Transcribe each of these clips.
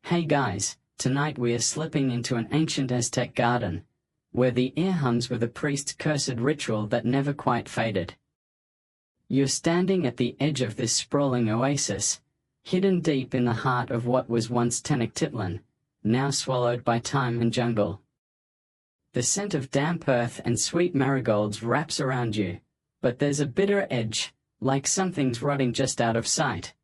Hey guys, tonight we are slipping into an ancient Aztec garden, where the air hums with a priest's cursed ritual that never quite faded. You're standing at the edge of this sprawling oasis, hidden deep in the heart of what was once Tenochtitlan, now swallowed by time and jungle. The scent of damp earth and sweet marigolds wraps around you, but there's a bitter edge, like something's rotting just out of sight.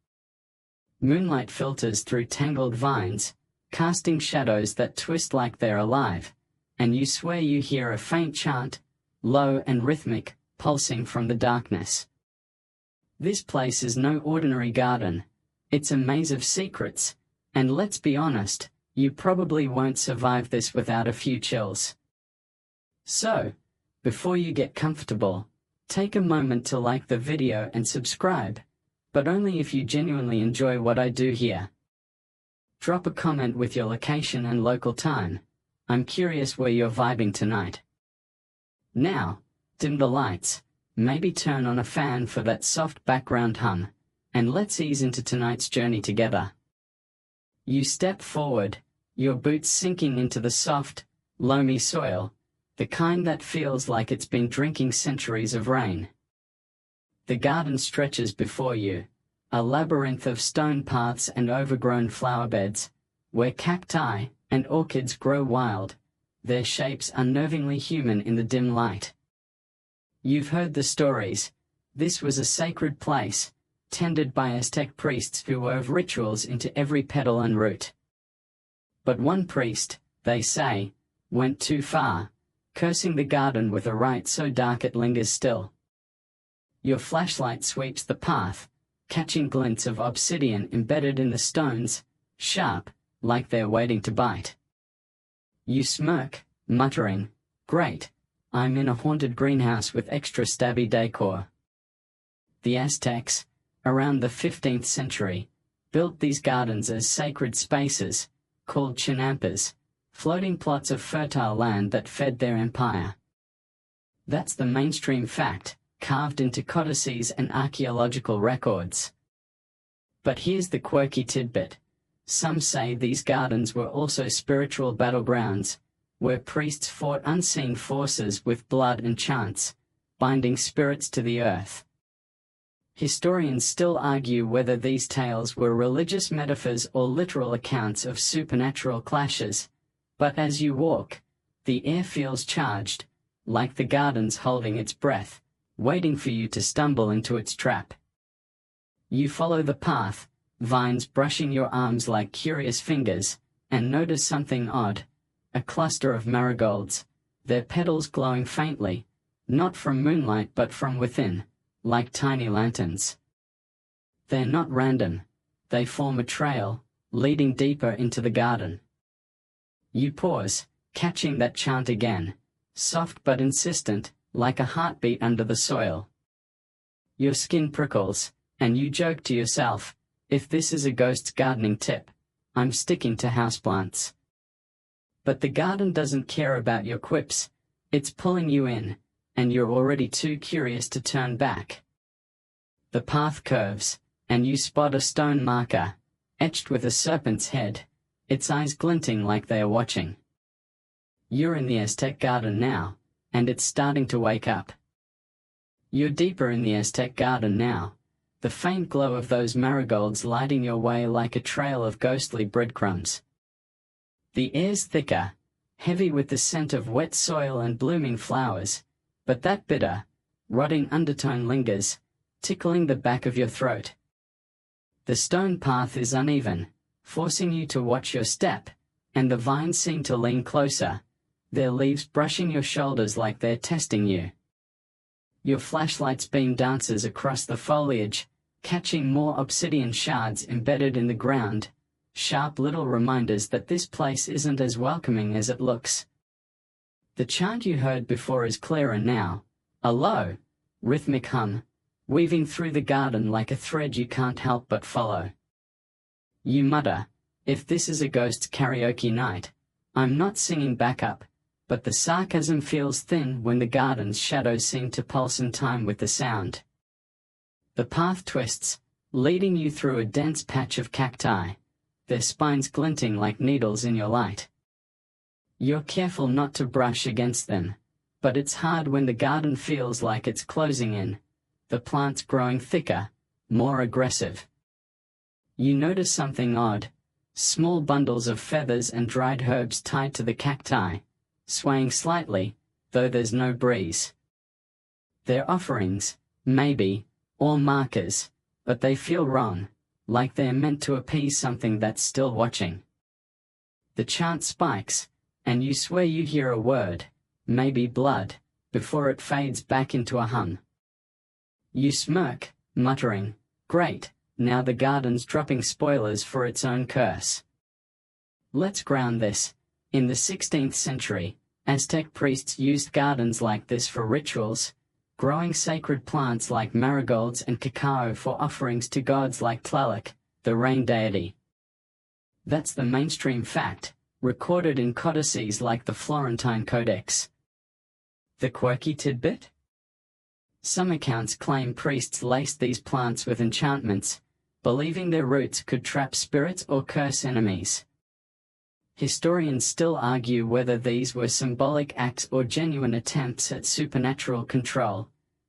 Moonlight filters through tangled vines, casting shadows that twist like they're alive, and you swear you hear a faint chant, low and rhythmic, pulsing from the darkness. This place is no ordinary garden. It's a maze of secrets, and let's be honest, you probably won't survive this without a few chills. So, before you get comfortable, take a moment to like the video and subscribe, but only if you genuinely enjoy what I do here. Drop a comment with your location and local time. I'm curious where you're vibing tonight. Now, dim the lights, maybe turn on a fan for that soft background hum, and let's ease into tonight's journey together. You step forward, your boots sinking into the soft, loamy soil, the kind that feels like it's been drinking centuries of rain. The garden stretches before you, a labyrinth of stone paths and overgrown flower beds, where cacti and orchids grow wild, their shapes unnervingly human in the dim light. You've heard the stories. This was a sacred place, tended by Aztec priests who wove rituals into every petal and root. But one priest, they say, went too far, cursing the garden with a rite so dark it lingers still. Your flashlight sweeps the path, catching glints of obsidian embedded in the stones, sharp, like they're waiting to bite. You smirk, muttering, "Great, I'm in a haunted greenhouse with extra stabby decor." The Aztecs, around the 15th century, built these gardens as sacred spaces, called chinampas, floating plots of fertile land that fed their empire. That's the mainstream fact, carved into codices and archaeological records. But here's the quirky tidbit. Some say these gardens were also spiritual battlegrounds, where priests fought unseen forces with blood and chants, binding spirits to the earth. Historians still argue whether these tales were religious metaphors or literal accounts of supernatural clashes, but as you walk, the air feels charged, like the garden's holding its breath, waiting for you to stumble into its trap. You follow the path, vines brushing your arms like curious fingers, and notice something odd: a cluster of marigolds, their petals glowing faintly, not from moonlight but from within, like tiny lanterns. They're not random, they form a trail, leading deeper into the garden. You pause, catching that chant again, soft but insistent, like a heartbeat under the soil. Your skin prickles, and you joke to yourself, if this is a ghost's gardening tip, I'm sticking to houseplants. But the garden doesn't care about your quips, it's pulling you in, and you're already too curious to turn back. The path curves, and you spot a stone marker, etched with a serpent's head, its eyes glinting like they are watching. You're in the Aztec garden now, and it's starting to wake up. You're deeper in the Aztec garden now, the faint glow of those marigolds lighting your way like a trail of ghostly breadcrumbs. The air's thicker, heavy with the scent of wet soil and blooming flowers, but that bitter, rotting undertone lingers, tickling the back of your throat. The stone path is uneven, forcing you to watch your step, and the vines seem to lean closer, their leaves brushing your shoulders like they're testing you. Your flashlight's beam dances across the foliage, catching more obsidian shards embedded in the ground, sharp little reminders that this place isn't as welcoming as it looks. The chant you heard before is clearer now, a low, rhythmic hum, weaving through the garden like a thread you can't help but follow. You mutter, if this is a ghost's karaoke night, I'm not singing backup, but the sarcasm feels thin when the garden's shadows seem to pulse in time with the sound. The path twists, leading you through a dense patch of cacti, their spines glinting like needles in your light. You're careful not to brush against them, but it's hard when the garden feels like it's closing in, the plants growing thicker, more aggressive. You notice something odd: small bundles of feathers and dried herbs tied to the cacti, swaying slightly, though there's no breeze. They're offerings, maybe, or markers, but they feel wrong, like they're meant to appease something that's still watching. The chant spikes, and you swear you hear a word, maybe blood, before it fades back into a hum. You smirk, muttering, "Great, now the garden's dropping spoilers for its own curse." Let's ground this. In the 16th century, Aztec priests used gardens like this for rituals, growing sacred plants like marigolds and cacao for offerings to gods like Tlaloc, the rain deity. That's the mainstream fact, recorded in codices like the Florentine Codex. The quirky tidbit? Some accounts claim priests laced these plants with enchantments, believing their roots could trap spirits or curse enemies. Historians still argue whether these were symbolic acts or genuine attempts at supernatural control,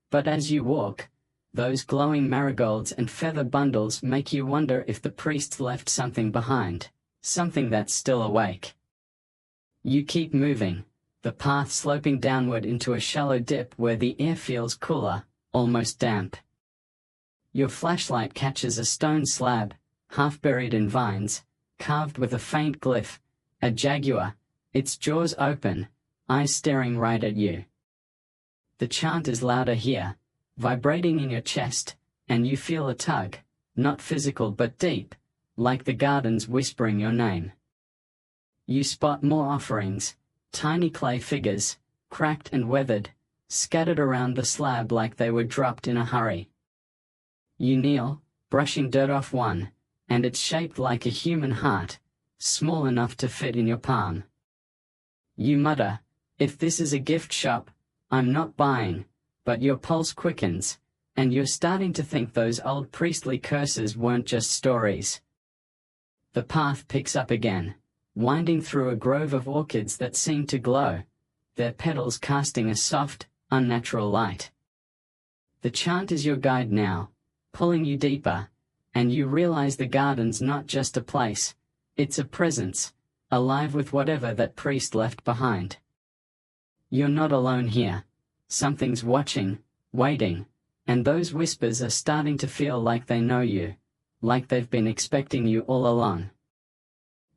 but as you walk, those glowing marigolds and feather bundles make you wonder if the priests left something behind, something that's still awake. You keep moving, the path sloping downward into a shallow dip where the air feels cooler, almost damp. Your flashlight catches a stone slab, half buried in vines, carved with a faint glyph, a jaguar, its jaws open, eyes staring right at you. The chant is louder here, vibrating in your chest, and you feel a tug, not physical but deep, like the garden's whispering your name. You spot more offerings, tiny clay figures, cracked and weathered, scattered around the slab like they were dropped in a hurry. You kneel, brushing dirt off one, and it's shaped like a human heart, small enough to fit in your palm. You mutter, "If this is a gift shop, I'm not buying," but your pulse quickens, and you're starting to think those old priestly curses weren't just stories. The path picks up again, winding through a grove of orchids that seem to glow, their petals casting a soft, unnatural light. The chant is your guide now, pulling you deeper, and you realize the garden's not just a place, it's a presence, alive with whatever that priest left behind. You're not alone here. Something's watching, waiting, and those whispers are starting to feel like they know you, like they've been expecting you all along.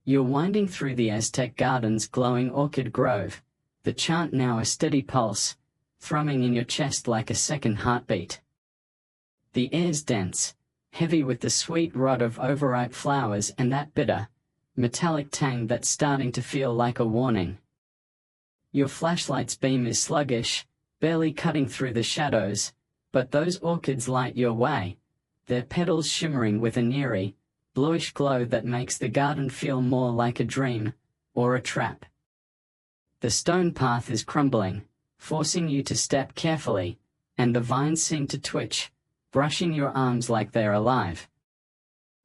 You're winding through the Aztec garden's glowing orchid grove, the chant now a steady pulse, thrumming in your chest like a second heartbeat. The air's dense, heavy with the sweet rot of overripe flowers and that bitter, metallic tang that's starting to feel like a warning. Your flashlight's beam is sluggish, barely cutting through the shadows, but those orchids light your way, their petals shimmering with an eerie, bluish glow that makes the garden feel more like a dream, or a trap. The stone path is crumbling, forcing you to step carefully, and the vines seem to twitch, brushing your arms like they're alive.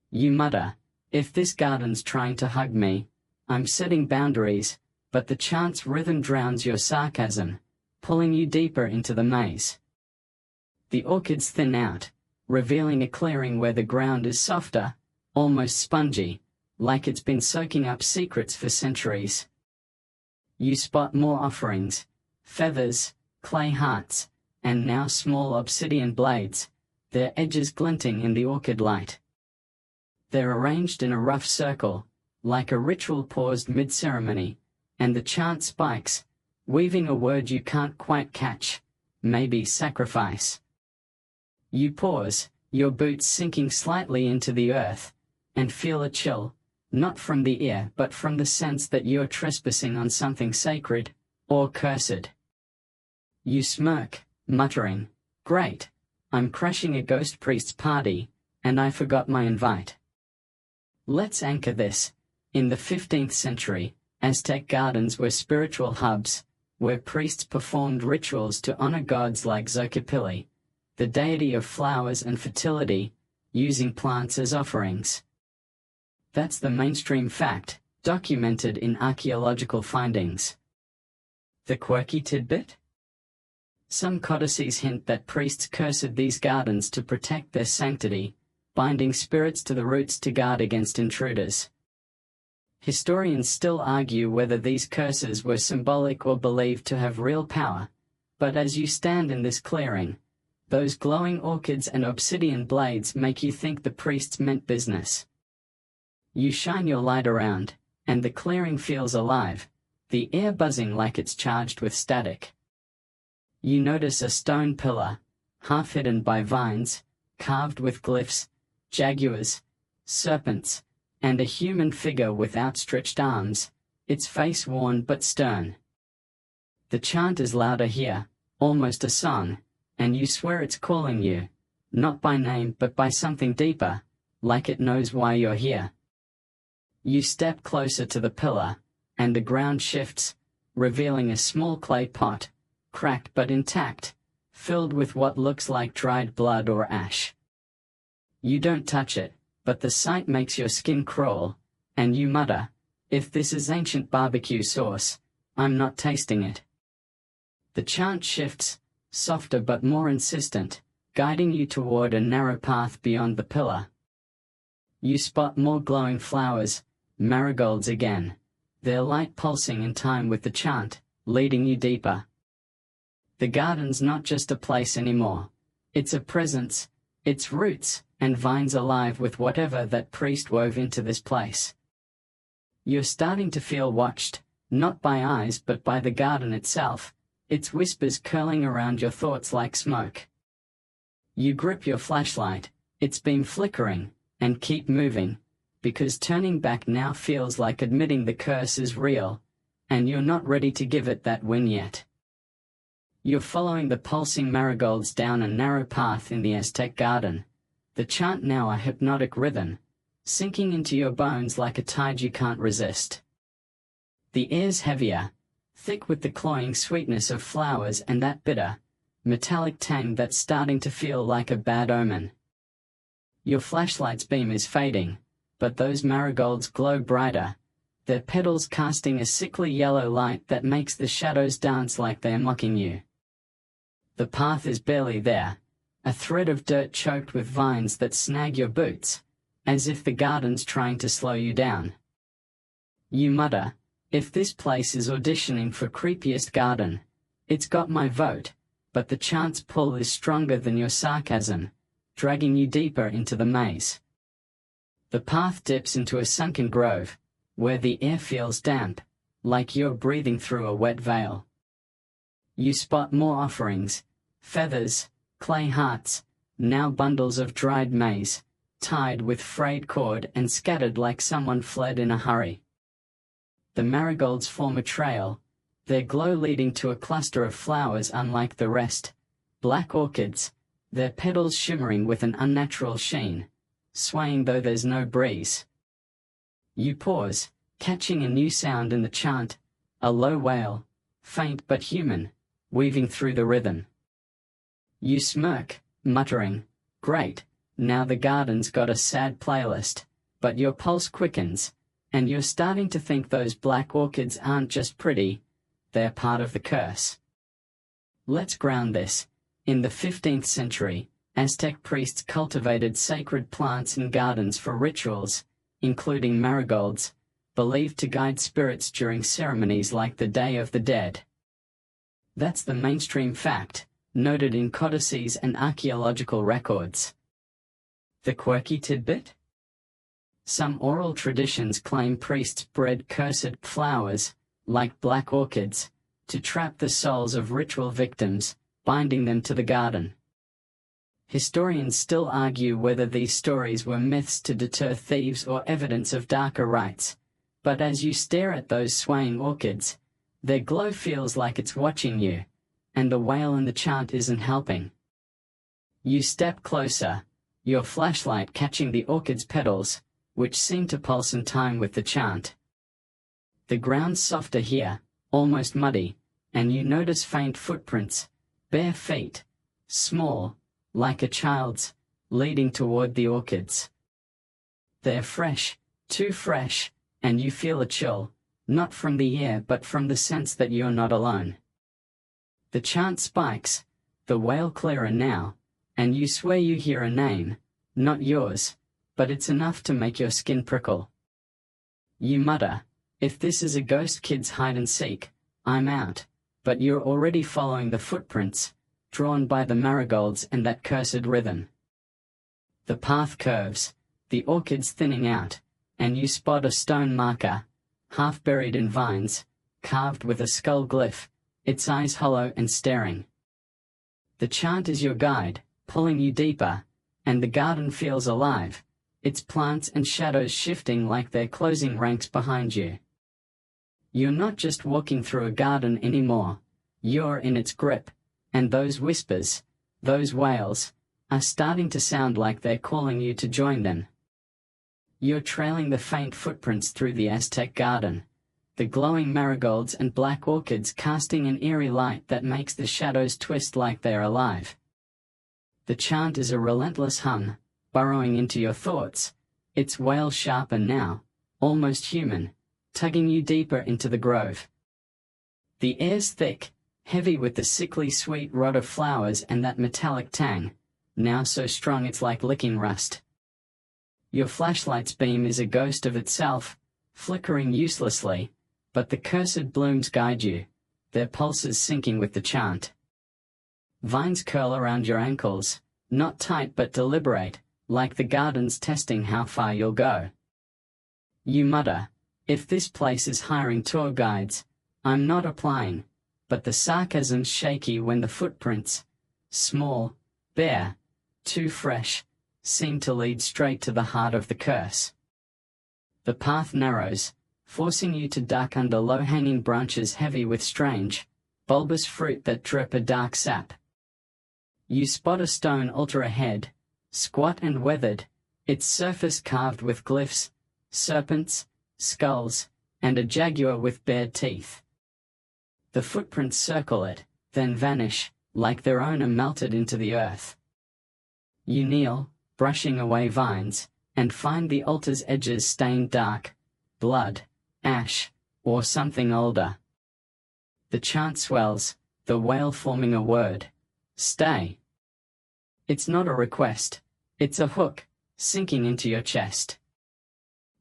You mutter, "If this garden's trying to hug me, I'm setting boundaries," but the chant's rhythm drowns your sarcasm, pulling you deeper into the maze. The orchids thin out, revealing a clearing where the ground is softer, almost spongy, like it's been soaking up secrets for centuries. You spot more offerings, feathers, clay hearts, and now small obsidian blades, their edges glinting in the orchid light. They're arranged in a rough circle, like a ritual paused mid-ceremony, and the chant spikes, weaving a word you can't quite catch, maybe sacrifice. You pause, your boots sinking slightly into the earth, and feel a chill, not from the ear but from the sense that you're trespassing on something sacred, or cursed. You smirk, muttering, "Great, I'm crashing a ghost priest's party, and I forgot my invite." Let's anchor this. In the 15th century, Aztec gardens were spiritual hubs, where priests performed rituals to honor gods like Xochipilli, the deity of flowers and fertility, using plants as offerings. That's the mainstream fact, documented in archaeological findings. The quirky tidbit? Some codices hint that priests cursed these gardens to protect their sanctity, binding spirits to the roots to guard against intruders. Historians still argue whether these curses were symbolic or believed to have real power, but as you stand in this clearing, those glowing orchids and obsidian blades make you think the priests meant business. You shine your light around, and the clearing feels alive, the air buzzing like it's charged with static. You notice a stone pillar, half hidden by vines, carved with glyphs, jaguars, serpents, and a human figure with outstretched arms, its face worn but stern. The chant is louder here, almost a song, and you swear it's calling you, not by name but by something deeper, like it knows why you're here. You step closer to the pillar, and the ground shifts, revealing a small clay pot, cracked but intact, filled with what looks like dried blood or ash. You don't touch it, but the sight makes your skin crawl, and you mutter, "If this is ancient barbecue sauce, I'm not tasting it." The chant shifts, softer but more insistent, guiding you toward a narrow path beyond the pillar. You spot more glowing flowers, marigolds again, their light pulsing in time with the chant, leading you deeper. The garden's not just a place anymore. It's a presence, its roots and vines alive with whatever that priest wove into this place. You're starting to feel watched, not by eyes but by the garden itself, its whispers curling around your thoughts like smoke. You grip your flashlight, its beam flickering, and keep moving, because turning back now feels like admitting the curse is real, and you're not ready to give it that win yet. You're following the pulsing marigolds down a narrow path in the Aztec garden, the chant now a hypnotic rhythm, sinking into your bones like a tide you can't resist. The air's heavier, thick with the cloying sweetness of flowers and that bitter, metallic tang that's starting to feel like a bad omen. Your flashlight's beam is fading, but those marigolds glow brighter, their petals casting a sickly yellow light that makes the shadows dance like they're mocking you. The path is barely there, a thread of dirt choked with vines that snag your boots, as if the garden's trying to slow you down. You mutter, "If this place is auditioning for creepiest garden, it's got my vote," but the chant's pull is stronger than your sarcasm, dragging you deeper into the maze. The path dips into a sunken grove, where the air feels damp, like you're breathing through a wet veil. You spot more offerings, feathers, clay hearts, now bundles of dried maize, tied with frayed cord and scattered like someone fled in a hurry. The marigolds form a trail, their glow leading to a cluster of flowers unlike the rest, black orchids, their petals shimmering with an unnatural sheen, swaying though there's no breeze. You pause, catching a new sound in the chant, a low wail, faint but human, weaving through the rhythm. You smirk, muttering, "Great, now the garden's got a sad playlist," but your pulse quickens, and you're starting to think those black orchids aren't just pretty, they're part of the curse. Let's ground this. In the 15th century, Aztec priests cultivated sacred plants in gardens for rituals, including marigolds, believed to guide spirits during ceremonies like the Day of the Dead. That's the mainstream fact, noted in codices and archaeological records. The quirky tidbit? Some oral traditions claim priests bred cursed flowers, like black orchids, to trap the souls of ritual victims, binding them to the garden. Historians still argue whether these stories were myths to deter thieves or evidence of darker rites, but as you stare at those swaying orchids, their glow feels like it's watching you, and the wail in the chant isn't helping. You step closer, your flashlight catching the orchid's petals, which seem to pulse in time with the chant. The ground's softer here, almost muddy, and you notice faint footprints, bare feet, small, like a child's, leading toward the orchids. They're fresh, too fresh, and you feel a chill, not from the air but from the sense that you're not alone. The chant spikes, the wail clearer now, and you swear you hear a name, not yours, but it's enough to make your skin prickle. You mutter, "If this is a ghost kid's hide and seek, I'm out," but you're already following the footprints, drawn by the marigolds and that cursed rhythm. The path curves, the orchids thinning out, and you spot a stone marker, half buried in vines, carved with a skull glyph, its eyes hollow and staring. The chant is your guide, pulling you deeper, and the garden feels alive, its plants and shadows shifting like they're closing ranks behind you. You're not just walking through a garden anymore, you're in its grip, and those whispers, those wails, are starting to sound like they're calling you to join them. You're trailing the faint footprints through the Aztec garden, the glowing marigolds and black orchids casting an eerie light that makes the shadows twist like they're alive. The chant is a relentless hum, burrowing into your thoughts, its wail sharper now, almost human, tugging you deeper into the grove. The air's thick, heavy with the sickly sweet rot of flowers and that metallic tang, now so strong it's like licking rust. Your flashlight's beam is a ghost of itself, flickering uselessly, but the cursed blooms guide you, their pulses syncing with the chant. Vines curl around your ankles, not tight but deliberate, like the garden's testing how far you'll go. You mutter, "If this place is hiring tour guides, I'm not applying," but the sarcasm's shaky when the footprints, small, bare, too fresh, seem to lead straight to the heart of the curse. The path narrows, forcing you to duck under low-hanging branches heavy with strange, bulbous fruit that drip a dark sap. You spot a stone altar ahead, squat and weathered, its surface carved with glyphs, serpents, skulls, and a jaguar with bared teeth. The footprints circle it, then vanish, like their owner melted into the earth. You kneel, brushing away vines, and find the altar's edges stained dark, blood, ash, or something older. The chant swells, the wail forming a word, "Stay." It's not a request, it's a hook, sinking into your chest.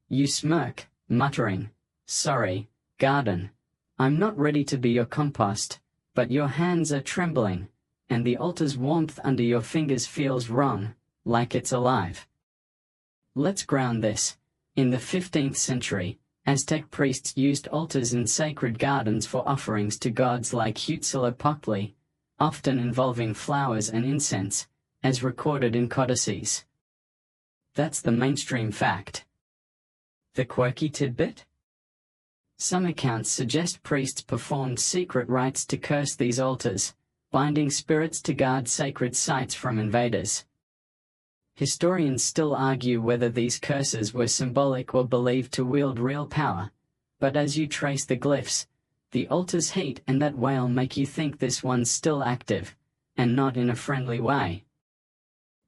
You smirk, muttering, "Sorry, garden, I'm not ready to be your compost," but your hands are trembling, and the altar's warmth under your fingers feels wrong, like it's alive. Let's ground this. In the 15th century, Aztec priests used altars in sacred gardens for offerings to gods like Huitzilopochtli, often involving flowers and incense, as recorded in codices. That's the mainstream fact. The quirky tidbit? Some accounts suggest priests performed secret rites to curse these altars, binding spirits to guard sacred sites from invaders. Historians still argue whether these curses were symbolic or believed to wield real power, but as you trace the glyphs, the altar's heat and that wail make you think this one's still active, and not in a friendly way.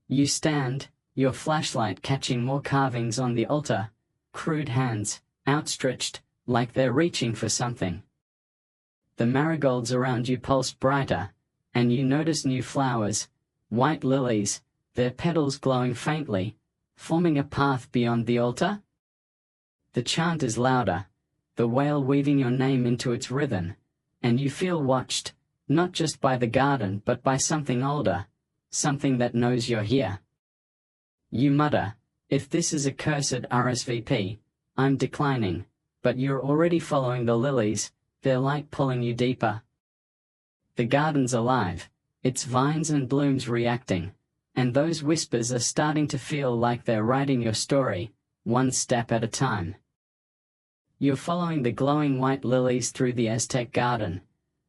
You stand, your flashlight catching more carvings on the altar, crude hands, outstretched, like they're reaching for something. The marigolds around you pulse brighter, and you notice new flowers, white lilies, their petals glowing faintly, forming a path beyond the altar. The chant is louder, the wail weaving your name into its rhythm, and you feel watched, not just by the garden but by something older, something that knows you're here. You mutter, "If this is a cursed RSVP, I'm declining," but you're already following the lilies, their light pulling you deeper. The garden's alive, its vines and blooms reacting, and those whispers are starting to feel like they're writing your story, one step at a time. You're following the glowing white lilies through the Aztec garden,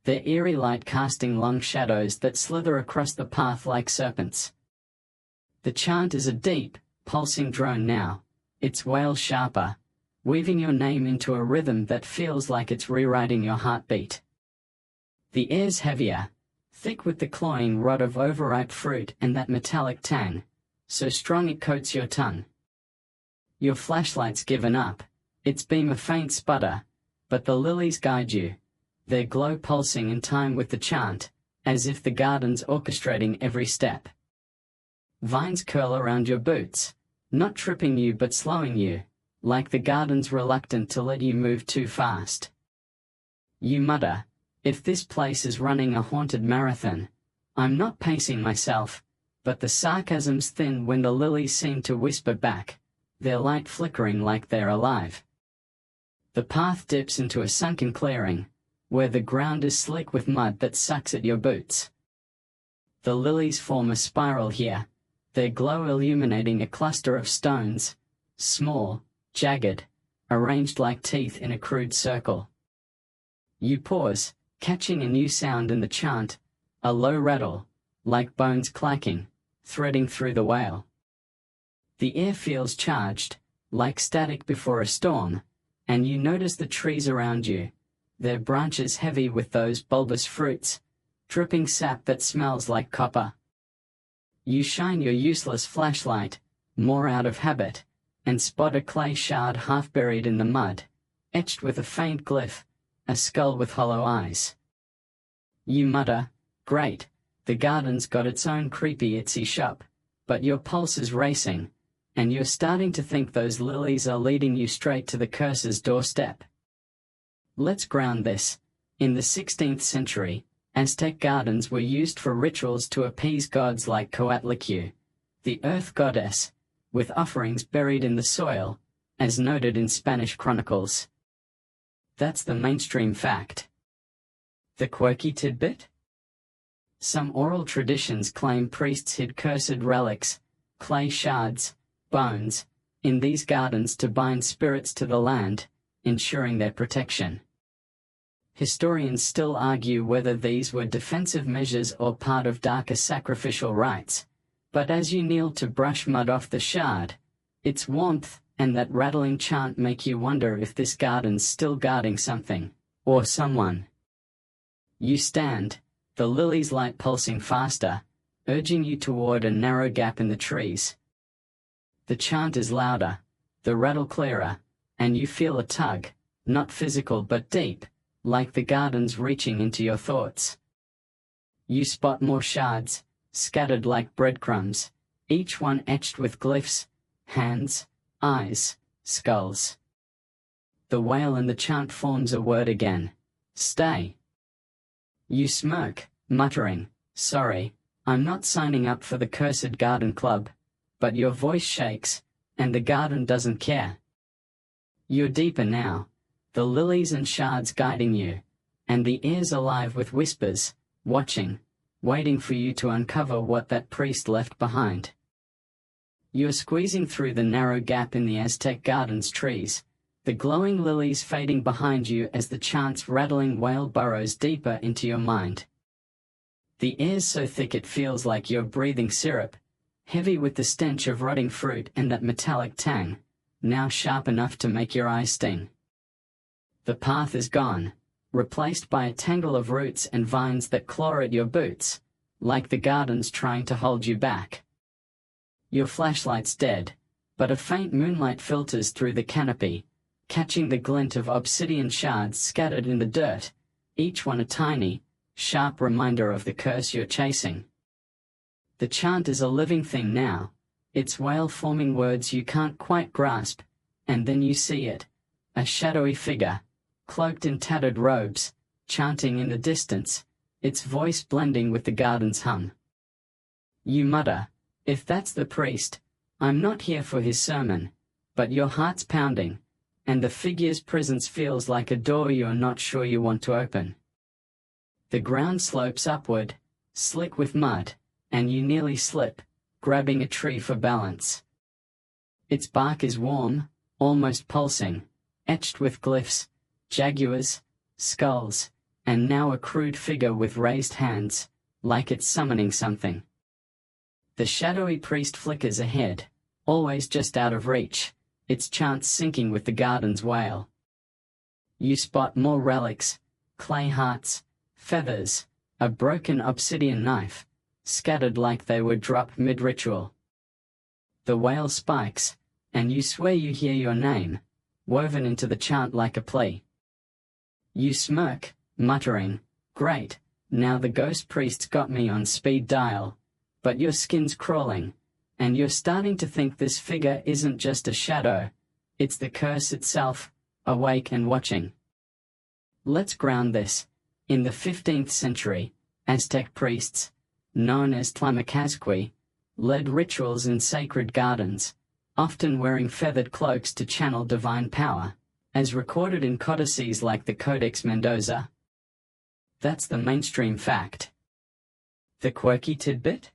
their eerie light casting long shadows that slither across the path like serpents. The chant is a deep, pulsing drone now, its wail sharper, weaving your name into a rhythm that feels like it's rewriting your heartbeat. The air's heavier, thick with the cloying rot of overripe fruit and that metallic tang, so strong it coats your tongue. Your flashlight's given up, its beam a faint sputter, but the lilies guide you, their glow pulsing in time with the chant, as if the garden's orchestrating every step. Vines curl around your boots, not tripping you but slowing you, like the garden's reluctant to let you move too fast. You mutter, if this place is running a haunted marathon, I'm not pacing myself, but the sarcasm's thin when the lilies seem to whisper back, their light flickering like they're alive. The path dips into a sunken clearing, where the ground is slick with mud that sucks at your boots. The lilies form a spiral here, their glow illuminating a cluster of stones, small, jagged, arranged like teeth in a crude circle. You pause, catching a new sound in the chant, a low rattle, like bones clacking, threading through the wail. The air feels charged, like static before a storm, and you notice the trees around you, their branches heavy with those bulbous fruits, dripping sap that smells like copper. You shine your useless flashlight, more out of habit, and spot a clay shard half buried in the mud, etched with a faint glyph, a skull with hollow eyes. You mutter, great, the garden's got its own creepy itsy shop, but your pulse is racing, and you're starting to think those lilies are leading you straight to the curse's doorstep. Let's ground this. In the 16th century, Aztec gardens were used for rituals to appease gods like Coatlicue, the earth goddess, with offerings buried in the soil, as noted in Spanish chronicles. That's the mainstream fact. The quirky tidbit? Some oral traditions claim priests hid cursed relics, clay shards, bones, in these gardens to bind spirits to the land, ensuring their protection. Historians still argue whether these were defensive measures or part of darker sacrificial rites, but as you kneel to brush mud off the shard, its warmth and that rattling chant make you wonder if this garden's still guarding something, or someone. You stand, the lilies' light pulsing faster, urging you toward a narrow gap in the trees. The chant is louder, the rattle clearer, and you feel a tug, not physical but deep, like the garden's reaching into your thoughts. You spot more shards, scattered like breadcrumbs, each one etched with glyphs, hands, eyes, skulls. The wail in the chant forms a word again. Stay. You smirk, muttering, sorry, I'm not signing up for the cursed garden club, but your voice shakes, and the garden doesn't care. You're deeper now, the lilies and shards guiding you, and the air's alive with whispers, watching, waiting for you to uncover what that priest left behind. You're squeezing through the narrow gap in the Aztec garden's trees, the glowing lilies fading behind you as the chant's rattling wail burrows deeper into your mind. The air's so thick it feels like you're breathing syrup, heavy with the stench of rotting fruit and that metallic tang, now sharp enough to make your eyes sting. The path is gone, replaced by a tangle of roots and vines that claw at your boots, like the garden's trying to hold you back. Your flashlight's dead, but a faint moonlight filters through the canopy, catching the glint of obsidian shards scattered in the dirt, each one a tiny, sharp reminder of the curse you're chasing. The chant is a living thing now, its wail forming words you can't quite grasp, and then you see it, a shadowy figure, cloaked in tattered robes, chanting in the distance, its voice blending with the garden's hum. You mutter, if that's the priest, I'm not here for his sermon, but your heart's pounding, and the figure's presence feels like a door you're not sure you want to open. The ground slopes upward, slick with mud, and you nearly slip, grabbing a tree for balance. Its bark is warm, almost pulsing, etched with glyphs, jaguars, skulls, and now a crude figure with raised hands, like it's summoning something. The shadowy priest flickers ahead, always just out of reach, its chant syncing with the garden's wail. You spot more relics, clay hearts, feathers, a broken obsidian knife, scattered like they were dropped mid-ritual. The wail spikes, and you swear you hear your name, woven into the chant like a plea. You smirk, muttering, "Great, now the ghost priest's got me on speed dial," but your skin's crawling, and you're starting to think this figure isn't just a shadow, it's the curse itself, awake and watching. Let's ground this. In the 15th century, Aztec priests, known as Tlamacazqui, led rituals in sacred gardens, often wearing feathered cloaks to channel divine power, as recorded in codices like the Codex Mendoza. That's the mainstream fact. The quirky tidbit?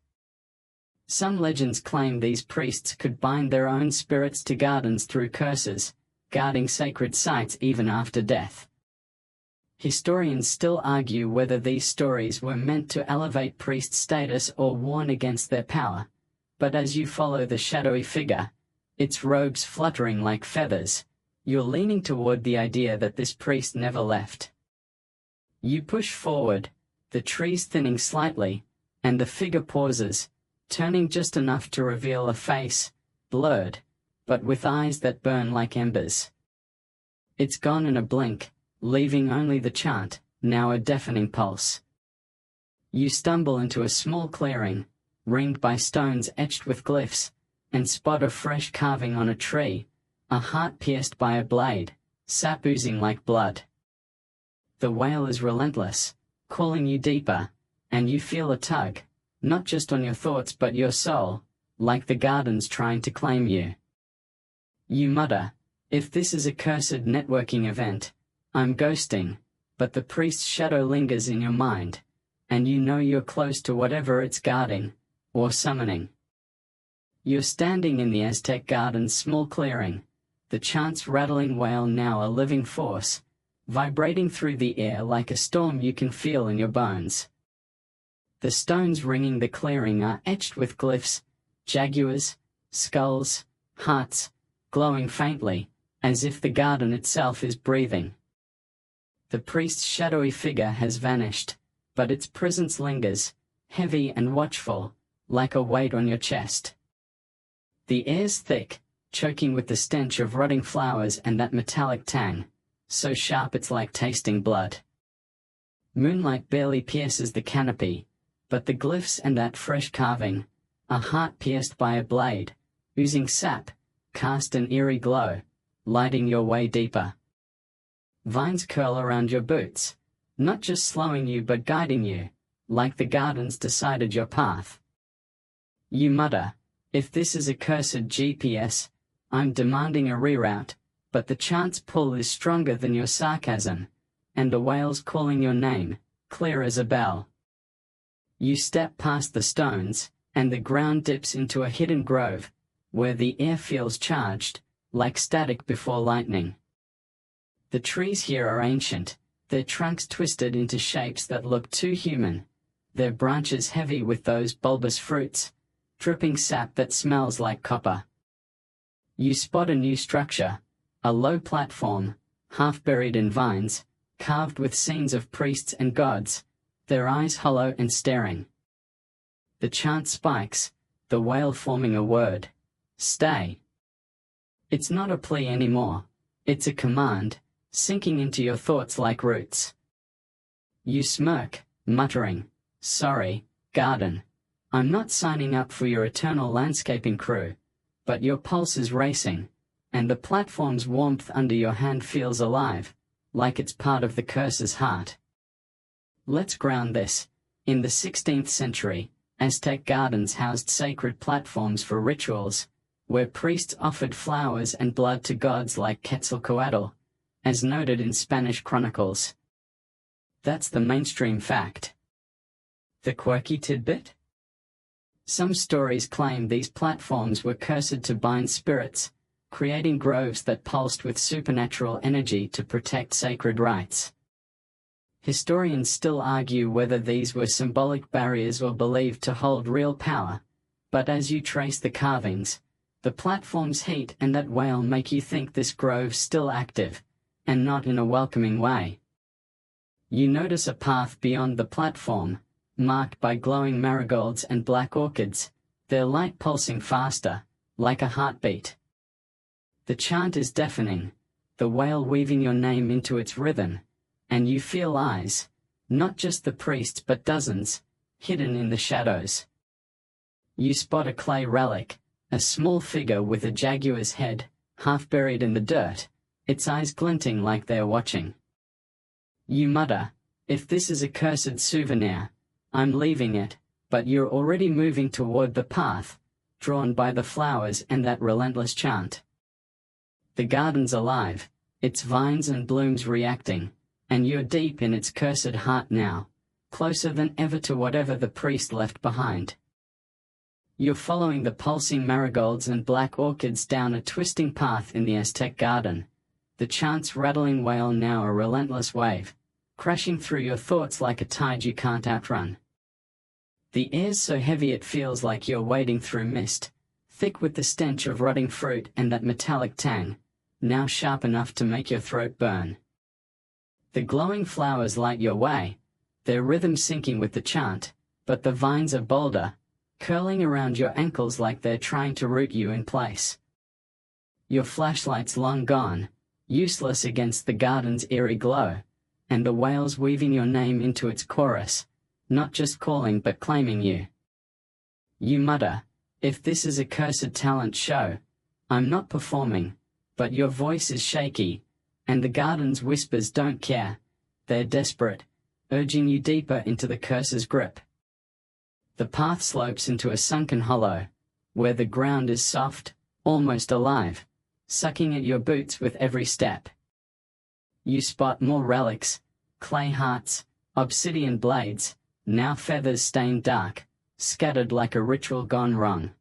Some legends claim these priests could bind their own spirits to gardens through curses, guarding sacred sites even after death. Historians still argue whether these stories were meant to elevate priest status or warn against their power, but as you follow the shadowy figure, its robes fluttering like feathers, you're leaning toward the idea that this priest never left. You push forward, the trees thinning slightly, and the figure pauses, turning just enough to reveal a face, blurred, but with eyes that burn like embers. It's gone in a blink, leaving only the chant, now a deafening pulse. You stumble into a small clearing, ringed by stones etched with glyphs, and spot a fresh carving on a tree, a heart pierced by a blade, sap oozing like blood. The wail is relentless, calling you deeper, and you feel a tug, not just on your thoughts but your soul, like the garden's trying to claim you. You mutter, "If this is a cursed networking event, I'm ghosting," but the priest's shadow lingers in your mind, and you know you're close to whatever it's guarding, or summoning. You're standing in the Aztec garden's small clearing, the chant's rattling wail now a living force, vibrating through the air like a storm you can feel in your bones. The stones ringing the clearing are etched with glyphs, jaguars, skulls, hearts, glowing faintly, as if the garden itself is breathing. The priest's shadowy figure has vanished, but its presence lingers, heavy and watchful, like a weight on your chest. The air's thick, choking with the stench of rotting flowers and that metallic tang, so sharp it's like tasting blood. Moonlight barely pierces the canopy, but the glyphs and that fresh carving, a heart pierced by a blade, oozing sap, cast an eerie glow, lighting your way deeper. Vines curl around your boots, not just slowing you but guiding you, like the garden's decided your path. You mutter, "If this is a cursed GPS, I'm demanding a reroute," but the chant's pull is stronger than your sarcasm, and the wail's calling your name, clear as a bell. You step past the stones, and the ground dips into a hidden grove, where the air feels charged, like static before lightning. The trees here are ancient, their trunks twisted into shapes that look too human, their branches heavy with those bulbous fruits, dripping sap that smells like copper. You spot a new structure, a low platform, half buried in vines, carved with scenes of priests and gods, their eyes hollow and staring. The chant spikes, the wail forming a word, "Stay." It's not a plea anymore, it's a command, sinking into your thoughts like roots. You smirk, muttering, "Sorry, garden. I'm not signing up for your eternal landscaping crew," but your pulse is racing, and the platform's warmth under your hand feels alive, like it's part of the curse's heart. Let's ground this. In the 16th century, Aztec gardens housed sacred platforms for rituals, where priests offered flowers and blood to gods like Quetzalcoatl, as noted in Spanish chronicles. That's the mainstream fact. The quirky tidbit? Some stories claim these platforms were cursed to bind spirits, creating groves that pulsed with supernatural energy to protect sacred rites. Historians still argue whether these were symbolic barriers or believed to hold real power, but as you trace the carvings, the platform's heat and that wail make you think this grove's still active, and not in a welcoming way. You notice a path beyond the platform, marked by glowing marigolds and black orchids, their light pulsing faster, like a heartbeat. The chant is deafening, the wail weaving your name into its rhythm, and you feel eyes, not just the priest but dozens, hidden in the shadows. You spot a clay relic, a small figure with a jaguar's head, half buried in the dirt, its eyes glinting like they are watching. You mutter, "If this is a cursed souvenir, I'm leaving it," but you're already moving toward the path, drawn by the flowers and that relentless chant. The garden's alive, its vines and blooms reacting, and you're deep in its cursed heart now, closer than ever to whatever the priest left behind. You're following the pulsing marigolds and black orchids down a twisting path in the Aztec garden, the chant's rattling wail now a relentless wave, crashing through your thoughts like a tide you can't outrun. The air's so heavy it feels like you're wading through mist, thick with the stench of rotting fruit and that metallic tang, now sharp enough to make your throat burn. The glowing flowers light your way, their rhythm syncing with the chant, but the vines are bolder, curling around your ankles like they're trying to root you in place. Your flashlight's long gone, useless against the garden's eerie glow, and the wail's weaving your name into its chorus, not just calling but claiming you. You mutter, "If this is a cursed talent show, I'm not performing," but your voice is shaky, and the garden's whispers don't care, they're desperate, urging you deeper into the curse's grip. The path slopes into a sunken hollow, where the ground is soft, almost alive, sucking at your boots with every step. You spot more relics, clay hearts, obsidian blades, now feathers stained dark, scattered like a ritual gone wrong.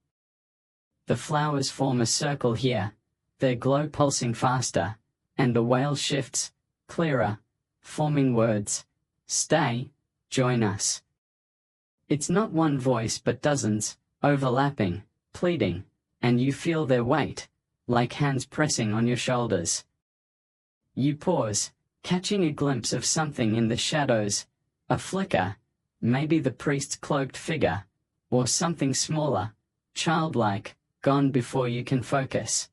The flowers form a circle here, their glow pulsing faster, and the wail shifts, clearer, forming words, "Stay, join us." It's not one voice but dozens, overlapping, pleading, and you feel their weight, like hands pressing on your shoulders. You pause, catching a glimpse of something in the shadows, a flicker, maybe the priest's cloaked figure, or something smaller, childlike, gone before you can focus.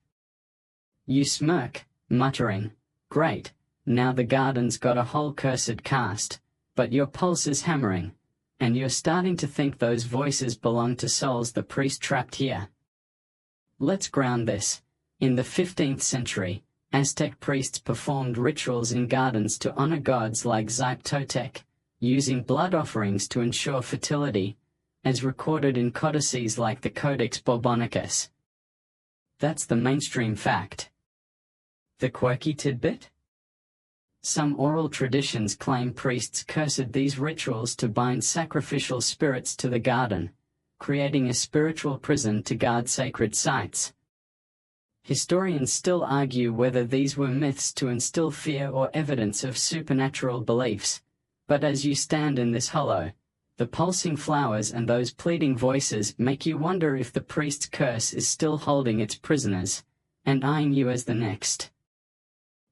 You smirk, muttering, "Great, now the garden's got a whole cursed cast," but your pulse is hammering, and you're starting to think those voices belong to souls the priest trapped here. Let's ground this. In the 15th century, Aztec priests performed rituals in gardens to honor gods like Xipe, using blood offerings to ensure fertility, as recorded in codices like the Codex Borbonicus. That's the mainstream fact. The quirky tidbit? Some oral traditions claim priests cursed these rituals to bind sacrificial spirits to the garden, creating a spiritual prison to guard sacred sites. Historians still argue whether these were myths to instill fear or evidence of supernatural beliefs, but as you stand in this hollow, the pulsing flowers and those pleading voices make you wonder if the priest's curse is still holding its prisoners, and eyeing you as the next.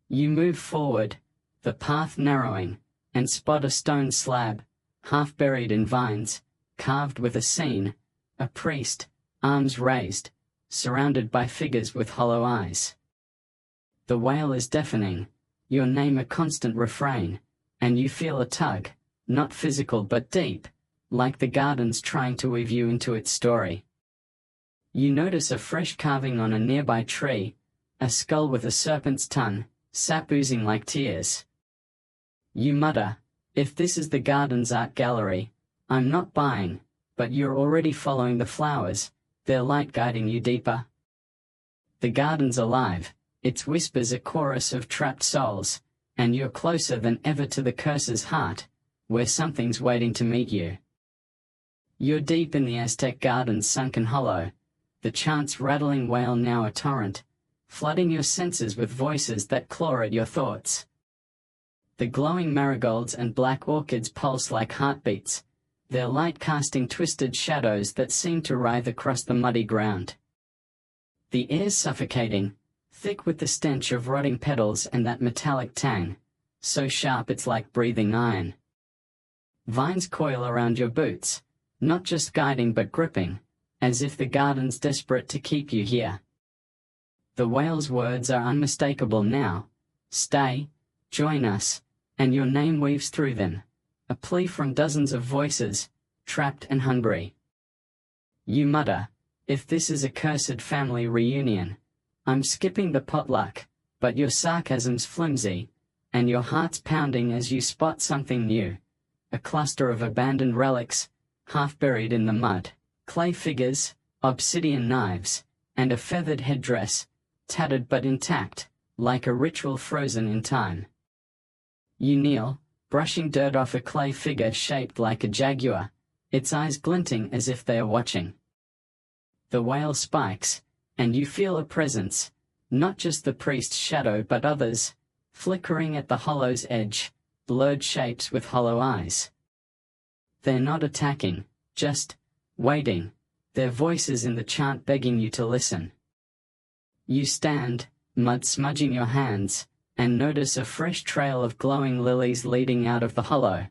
You move forward, the path narrowing, and spot a stone slab, half buried in vines, carved with a scene, a priest, arms raised, surrounded by figures with hollow eyes. The wail is deafening, your name a constant refrain, and you feel a tug, not physical but deep, like the garden's trying to weave you into its story. You notice a fresh carving on a nearby tree, a skull with a serpent's tongue, sap oozing like tears. You mutter, "If this is the garden's art gallery, I'm not buying," but you're already following the flowers, their light guiding you deeper. The garden's alive, its whispers a chorus of trapped souls, and you're closer than ever to the curse's heart, where something's waiting to meet you. You're deep in the Aztec garden's sunken hollow, the chant's rattling wail now a torrent, flooding your senses with voices that claw at your thoughts. The glowing marigolds and black orchids pulse like heartbeats, their light casting twisted shadows that seem to writhe across the muddy ground. The air's suffocating, thick with the stench of rotting petals and that metallic tang, so sharp it's like breathing iron. Vines coil around your boots, not just guiding but gripping, as if the garden's desperate to keep you here. The whale's words are unmistakable now. Stay, join us, and your name weaves through them. A plea from dozens of voices, trapped and hungry. You mutter, if this is a cursed family reunion, I'm skipping the potluck, but your sarcasm's flimsy, and your heart's pounding as you spot something new. A cluster of abandoned relics, half buried in the mud, clay figures, obsidian knives, and a feathered headdress, tattered but intact, like a ritual frozen in time. You kneel, brushing dirt off a clay figure shaped like a jaguar, its eyes glinting as if they are watching. The whale spikes, and you feel a presence, not just the priest's shadow but others, flickering at the hollow's edge, blurred shapes with hollow eyes. They're not attacking, just waiting, their voices in the chant begging you to listen. You stand, mud smudging your hands, and notice a fresh trail of glowing lilies leading out of the hollow,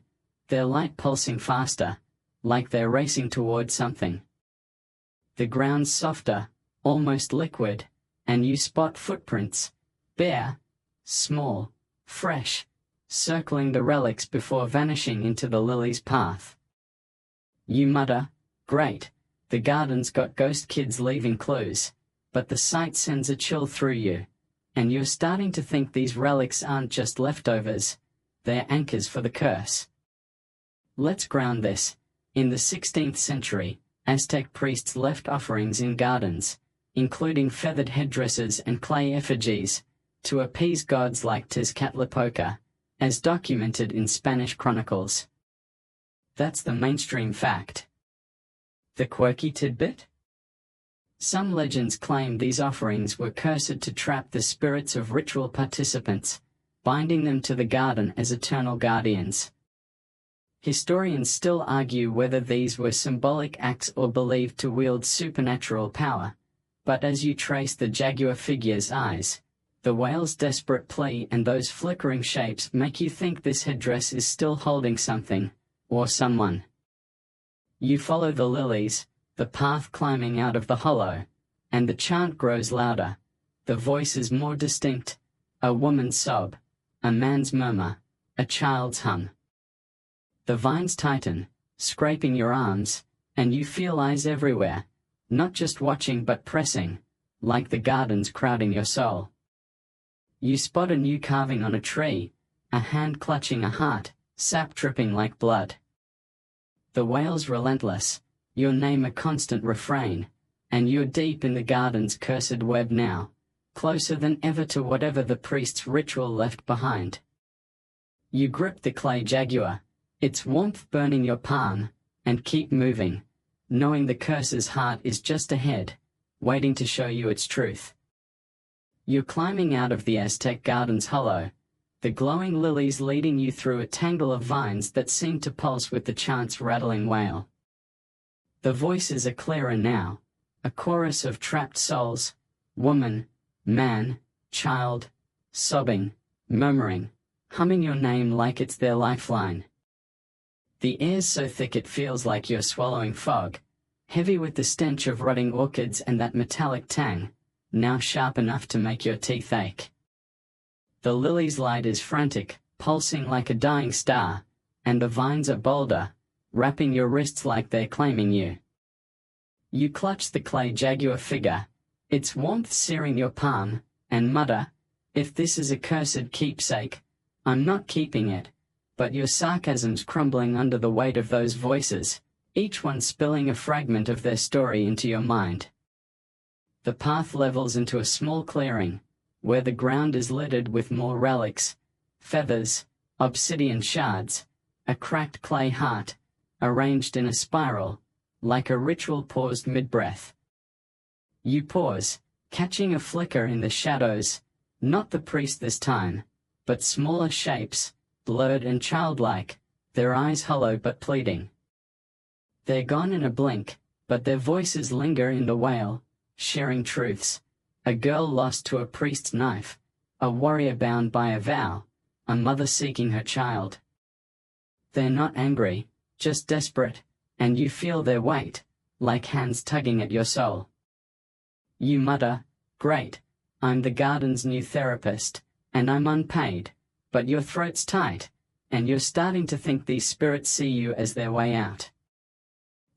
their light pulsing faster, like they're racing toward something. The ground's softer, almost liquid, and you spot footprints, bare, small, fresh, circling the relics before vanishing into the lily's path. You mutter, great, the garden's got ghost kids leaving clues, but the sight sends a chill through you, and you're starting to think these relics aren't just leftovers, they're anchors for the curse. Let's ground this. In the 16th century, Aztec priests left offerings in gardens, including feathered headdresses and clay effigies, to appease gods like Tezcatlipoca, as documented in Spanish chronicles. That's the mainstream fact. The quirky tidbit? Some legends claim these offerings were cursed to trap the spirits of ritual participants, binding them to the garden as eternal guardians. Historians still argue whether these were symbolic acts or believed to wield supernatural power, but as you trace the jaguar figure's eyes, the whale's desperate plea and those flickering shapes make you think this headdress is still holding something, or someone. You follow the lilies, the path climbing out of the hollow, and the chant grows louder, the voices more distinct, a woman's sob, a man's murmur, a child's hum. The vines tighten, scraping your arms, and you feel eyes everywhere, not just watching but pressing, like the garden's crowding your soul. You spot a new carving on a tree, a hand clutching a heart, sap dripping like blood. The whale's relentless, your name a constant refrain, and you're deep in the garden's cursed web now, closer than ever to whatever the priest's ritual left behind. You grip the clay jaguar, its warmth burning your palm, and keep moving, knowing the curse's heart is just ahead, waiting to show you its truth. You're climbing out of the Aztec garden's hollow, the glowing lilies leading you through a tangle of vines that seem to pulse with the chant's rattling wail. The voices are clearer now, a chorus of trapped souls, woman, man, child, sobbing, murmuring, humming your name like it's their lifeline. The air's so thick it feels like you're swallowing fog, heavy with the stench of rotting orchids and that metallic tang, now sharp enough to make your teeth ache. The lily's light is frantic, pulsing like a dying star, and the vines are bolder, wrapping your wrists like they're claiming you. You clutch the clay jaguar figure, its warmth searing your palm, and mutter, if this is a cursed keepsake, I'm not keeping it. But your sarcasm's crumbling under the weight of those voices, each one spilling a fragment of their story into your mind. The path levels into a small clearing, where the ground is littered with more relics, feathers, obsidian shards, a cracked clay heart, arranged in a spiral, like a ritual paused mid-breath. You pause, catching a flicker in the shadows, not the priest this time, but smaller shapes, blurred and childlike, their eyes hollow but pleading. They're gone in a blink, but their voices linger in the wail, sharing truths. A girl lost to a priest's knife, a warrior bound by a vow, a mother seeking her child. They're not angry, just desperate, and you feel their weight, like hands tugging at your soul. You mutter, great, I'm the garden's new therapist, and I'm unpaid, but your throat's tight, and you're starting to think these spirits see you as their way out.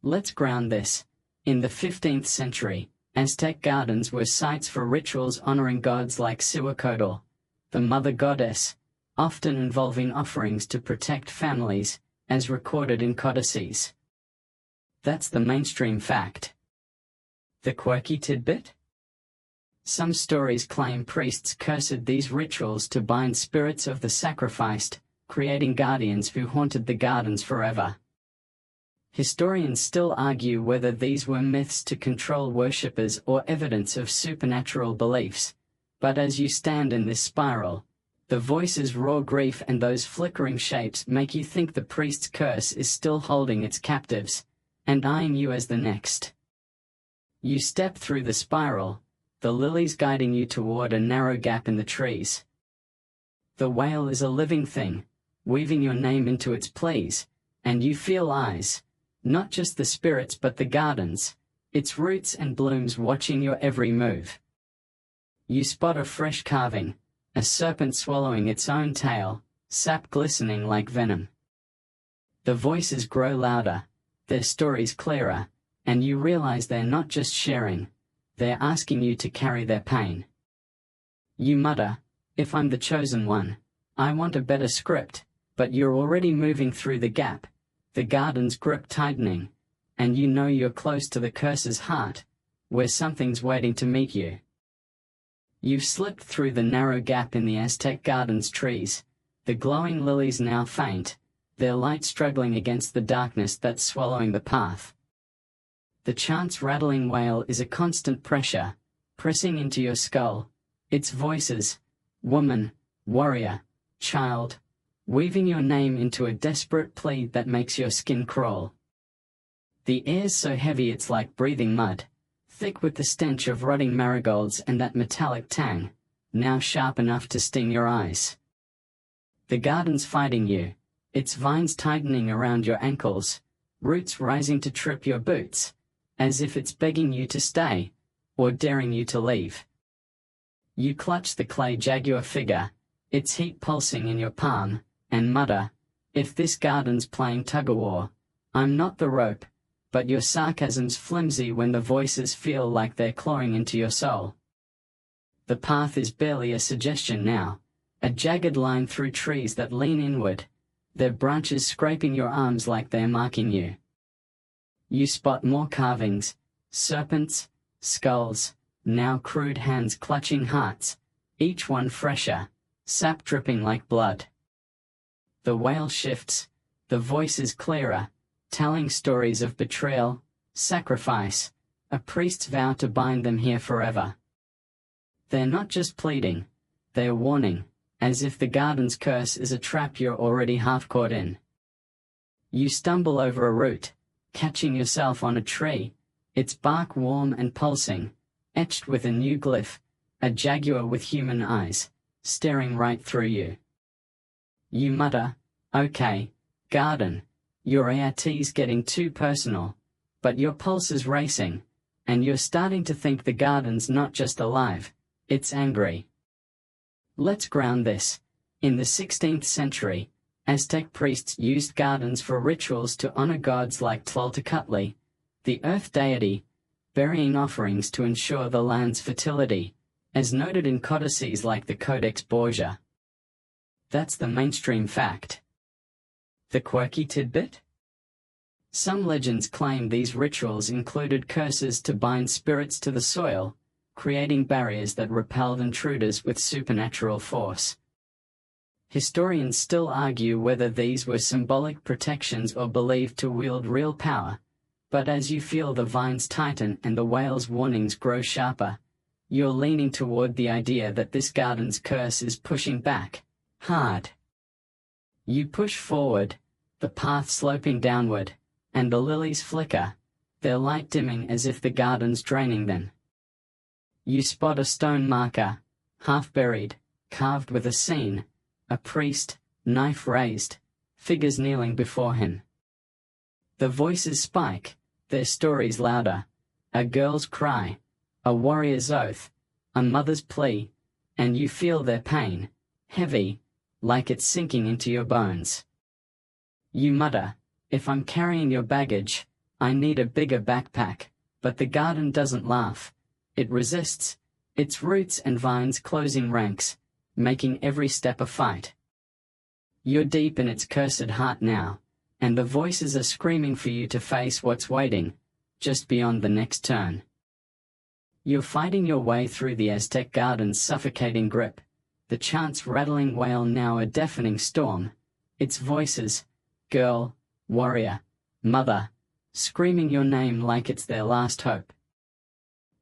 Let's ground this. In the 15th century, Aztec gardens were sites for rituals honoring gods like Cihuacotl, the mother goddess, often involving offerings to protect families, as recorded in codices. That's the mainstream fact. The quirky tidbit? Some stories claim priests cursed these rituals to bind spirits of the sacrificed, creating guardians who haunted the gardens forever. Historians still argue whether these were myths to control worshippers or evidence of supernatural beliefs, but as you stand in this spiral, the voices' raw grief and those flickering shapes make you think the priest's curse is still holding its captives, and eyeing you as the next. You step through the spiral, the lilies guiding you toward a narrow gap in the trees. The whale is a living thing, weaving your name into its pleas, and you feel eyes, not just the spirits but the gardens, its roots and blooms watching your every move. You spot a fresh carving, a serpent swallowing its own tail, sap glistening like venom. The voices grow louder, their stories clearer, and you realize they're not just sharing, they're asking you to carry their pain. You mutter, "If I'm the chosen one, I want a better script," but you're already moving through the gap, the garden's grip tightening, and you know you're close to the curse's heart, where something's waiting to meet you. You've slipped through the narrow gap in the Aztec garden's trees, the glowing lilies now faint, their light struggling against the darkness that's swallowing the path. The chant's rattling wail is a constant pressure, pressing into your skull, its voices, woman, warrior, child, weaving your name into a desperate plea that makes your skin crawl. The air's so heavy it's like breathing mud, thick with the stench of rotting marigolds and that metallic tang, now sharp enough to sting your eyes. The garden's fighting you, its vines tightening around your ankles, roots rising to trip your boots, as if it's begging you to stay, or daring you to leave. You clutch the clay jaguar figure, its heat pulsing in your palm, and mutter, "If this garden's playing tug-of-war, I'm not the rope," but your sarcasm's flimsy when the voices feel like they're clawing into your soul. The path is barely a suggestion now, a jagged line through trees that lean inward, their branches scraping your arms like they're marking you. You spot more carvings, serpents, skulls, now crude hands clutching hearts, each one fresher, sap dripping like blood. The wail shifts, the voice is clearer, telling stories of betrayal, sacrifice, a priest's vow to bind them here forever. They're not just pleading, they're warning, as if the garden's curse is a trap you're already half caught in. You stumble over a root, catching yourself on a tree, its bark warm and pulsing, etched with a new glyph, a jaguar with human eyes, staring right through you. You mutter, "Okay, garden, your ART's getting too personal," but your pulse is racing, and you're starting to think the garden's not just alive, it's angry. Let's ground this. In the 16th century, Aztec priests used gardens for rituals to honor gods like Tlalochtli, the earth deity, burying offerings to ensure the land's fertility, as noted in codices like the Codex Borgia. That's the mainstream fact. The quirky tidbit? Some legends claim these rituals included curses to bind spirits to the soil, creating barriers that repelled intruders with supernatural force. Historians still argue whether these were symbolic protections or believed to wield real power, but as you feel the vines tighten and the whale's warnings grow sharper, you're leaning toward the idea that this garden's curse is pushing back, hard. You push forward, the path sloping downward, and the lilies flicker, their light dimming as if the garden's draining them. You spot a stone marker, half buried, carved with a scene, a priest, knife raised, figures kneeling before him. The voices spike, their stories louder, a girl's cry, a warrior's oath, a mother's plea, and you feel their pain, heavy, like it's sinking into your bones. You mutter, "If I'm carrying your baggage, I need a bigger backpack," but the garden doesn't laugh. It resists, its roots and vines closing ranks, making every step a fight. You're deep in its cursed heart now, and the voices are screaming for you to face what's waiting, just beyond the next turn. You're fighting your way through the Aztec garden's suffocating grip, the chant's rattling wail now a deafening storm, its voices, girl, warrior, mother, screaming your name like it's their last hope.